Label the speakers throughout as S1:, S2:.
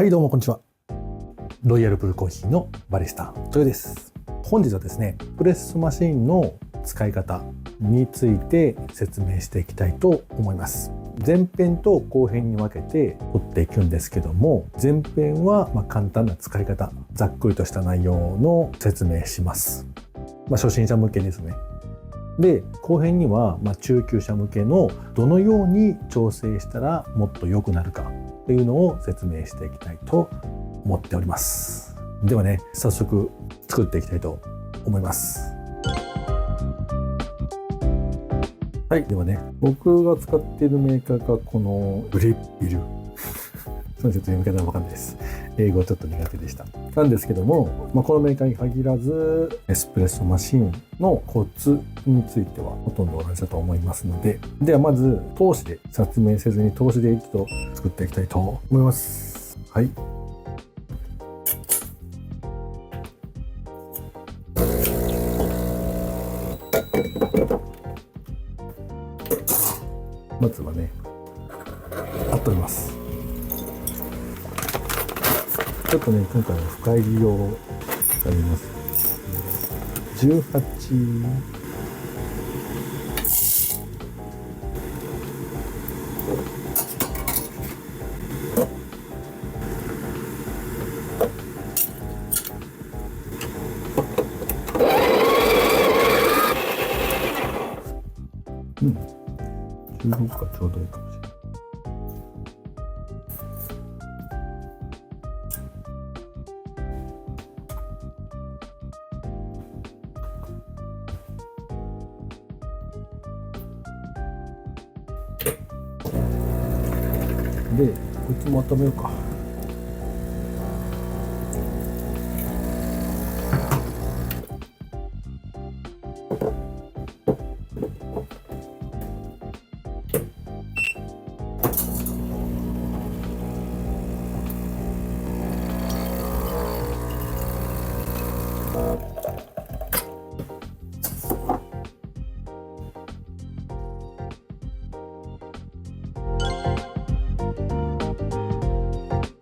S1: はい、どうもこんにちは。ロイヤルブルーコーヒーのバリスタ豊です。本日はですね、プレスマシンの使い方について説明していきたいと思います。前編と後編に分けて掘っていくんですけども、前編は簡単な使い方、ざっくりとした内容の説明します。初心者向けですね。で、後編には中級者向けのどのように調整したらもっと良くなるかっていうのを説明していきたいと思っております。ではね、早速作っていきたいと思います。はい、ではね、僕が使っているメーカーがこのブレッビル。その説明方は分かんないです。英語ちょっと苦手でした。なんですけども、このメーカーに限らず、エスプレッソマシンのコツについてはほとんど同じだと思いますので、ではまず、通しで説明せずに通しで一度作っていきたいと思います。はい。まずはね、温めます。ちょっとね、今回は深入りを使います。1816がちょうどいいかもしれない。で、こいつも温めようか。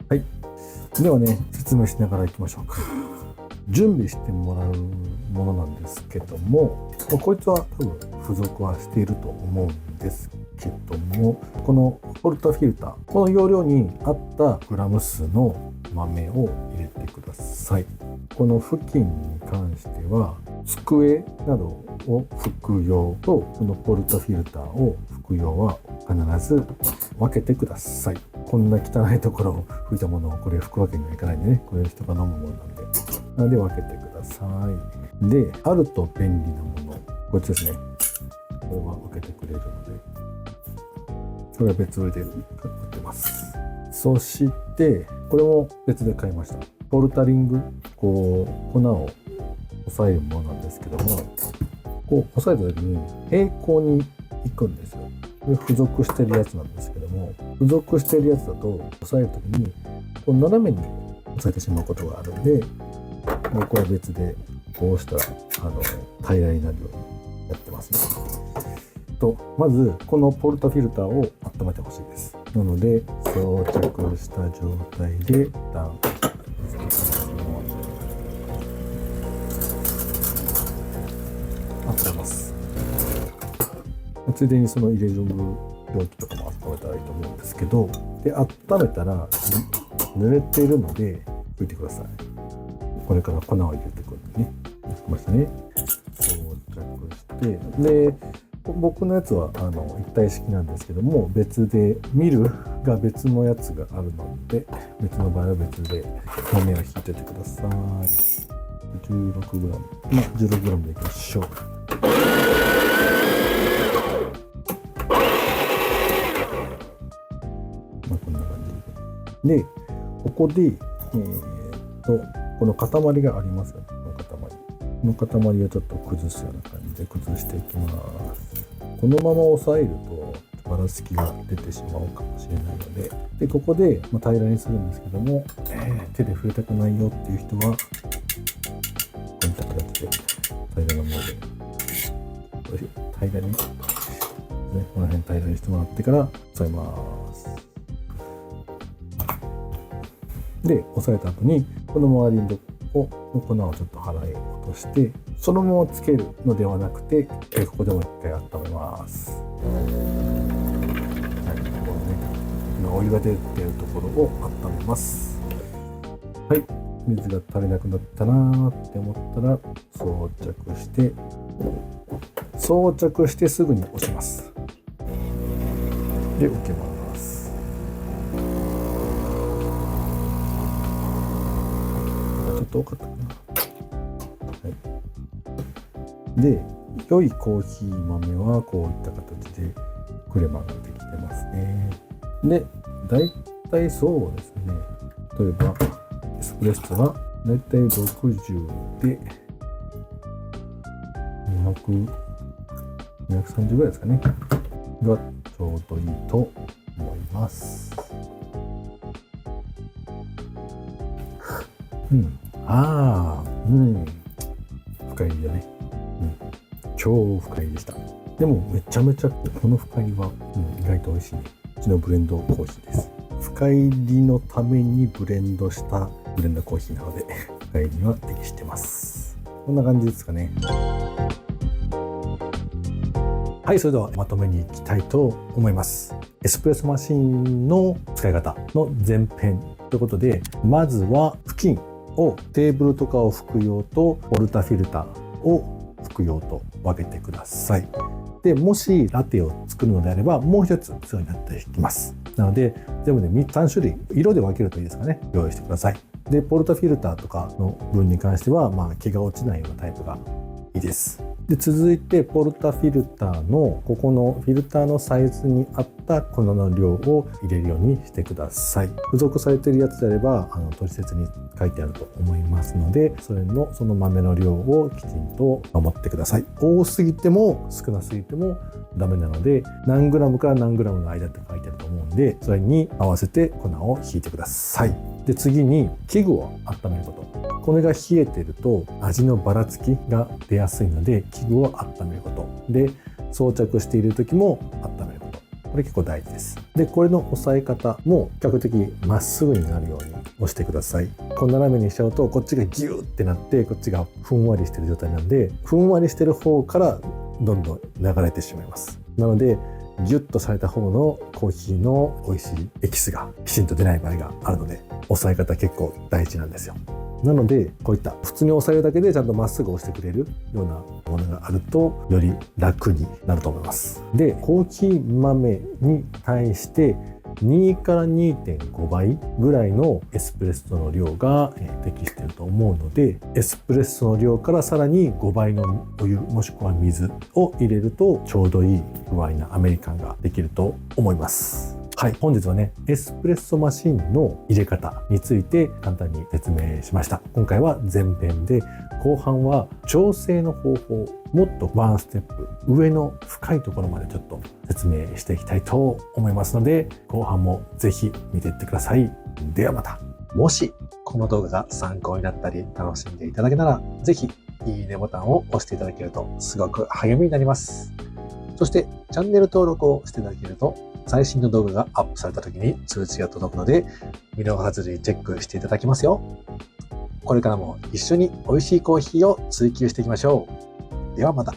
S1: はい。ではね、説明しながらいきましょうか。準備してもらうものなんですけども、こいつは多分付属はしていると思うんですけども、このポルタフィルター、この容量に合ったグラム数の豆を入れてください。この付近に関しては、机などを拭く用と、このポルタフィルターを拭く用は必ず分けてください。こんな汚いところを拭いたものをこれ拭くわけにはいかないんでね、これ人が飲むものなんで分けてください。で、あると便利なもの、こいつですね。これは分けてくれるので、これは別売りで売ってます。そして、これも別で買いました。ポルタリング、粉を押さえるものなんですけども、押さえた時に平行に行くんですよ。これ付属してるやつなんですけども、付属してるやつだと押さえる時に斜めに押さえてしまうことがあるんで、僕は別でこうしたら平らになるようにやってますね。まずこのポルタフィルターを温めてほしいです。なので装着した状態で一旦温めます。ついでにその入れる容器とかも温めたらいいと思うんですけど、で温めたら濡れているので拭いてください。これから粉を入れていくんでね。できましたね。装着して、で僕のやつは一体式なんですけども、別でミルが別のやつがあるので、別の場合は別で豆を引いててください。16g、16g でいきましょう。こんな感じで、ここでこの塊がありますよね。この塊をちょっと崩すような感じで崩していきます。このまま押さえるとばらつきが出てしまうかもしれないので、ここで平らにするんですけども、手で触れたくないよっていう人はこういった形で平らなもので平らに、この辺平らにしてもらってから押さえます。で、押さえた後にこの周りの粉をちょっと払い落として、そのままつけるのではなくて、ここでもう一回温めます。はい、このね、今お湯が出てるところを温めます。はい、水が足りなくなったなって思ったら装着してすぐに押します。で、置けます。ちょっと多かったかな。はい、で、良いコーヒー豆はこういった形でクレマができてますね。で、だいたいそうですね。例えばエスプレッソがだいたい60で230ぐらいですかね。がちょうどいいと思います。深入りだね。超深入りでした。でもめちゃめちゃこの深入りは、意外と美味しい。うちのブレンドコーヒーです。深入りのためにブレンドしたブレンドコーヒーなので深入りには適してます。こんな感じですかね。はい、それではまとめにいきたいと思います。エスプレッソマシンの使い方の前編ということで、まずは布巾をテーブルとかを拭く用とポルタフィルターを拭く用と分けてください。で、もしラテを作るのであればもう一つ必要になってきます。なので全部で3種類色で分けるといいですかね、用意してください。で、ポルタフィルターとかの分に関しては毛が落ちないようなタイプがいいです。で、続いてポルタフィルターのここのフィルターのサイズに合った粉の量を入れるようにしてください。付属されているやつであれば取説に書いてあると思いますので、その豆の量をきちんと守ってください。多すぎても少なすぎてもダメなので、何グラムから何グラムの間って書いてあると思うんで、それに合わせて粉をひいてください。で、次に器具を温めること。これが冷えてると味のばらつきが出やすいので、器具を温めることで、装着している時も温めること、これ結構大事です。で、これの押さえ方も比較的まっすぐになるように押してください。こんな斜めにしちゃうとこっちがギューってなってこっちがふんわりしてる状態なんで、ふんわりしてる方からどんどん流れてしまいます。なのでギュッとされた方のコーヒーの美味しいエキスがきちんと出ない場合があるので、押さえ方結構大事なんですよ。なのでこういった普通に押さえるだけでちゃんとまっすぐ押してくれるようなものがあるとより楽になると思います。で、コーヒー豆に対して2から 2.5 倍ぐらいのエスプレッソの量が適していると思うので、エスプレッソの量からさらに5倍のお湯もしくは水を入れるとちょうどいい具合なアメリカンができると思います。はい、本日はね、エスプレッソマシンの入れ方について簡単に説明しました。今回は前編で、後半は調整の方法、もっとワンステップ上の深いところまでちょっと説明していきたいと思いますので、後半もぜひ見ていってください。ではまた。もしこの動画が参考になったり楽しんでいただけたら、ぜひいいねボタンを押していただけるとすごく励みになります。そしてチャンネル登録をしていただけると、最新の動画がアップされた時に通知が届くので、見逃さずにチェックしていただきますよ。これからも一緒に美味しいコーヒーを追求していきましょう。ではまた。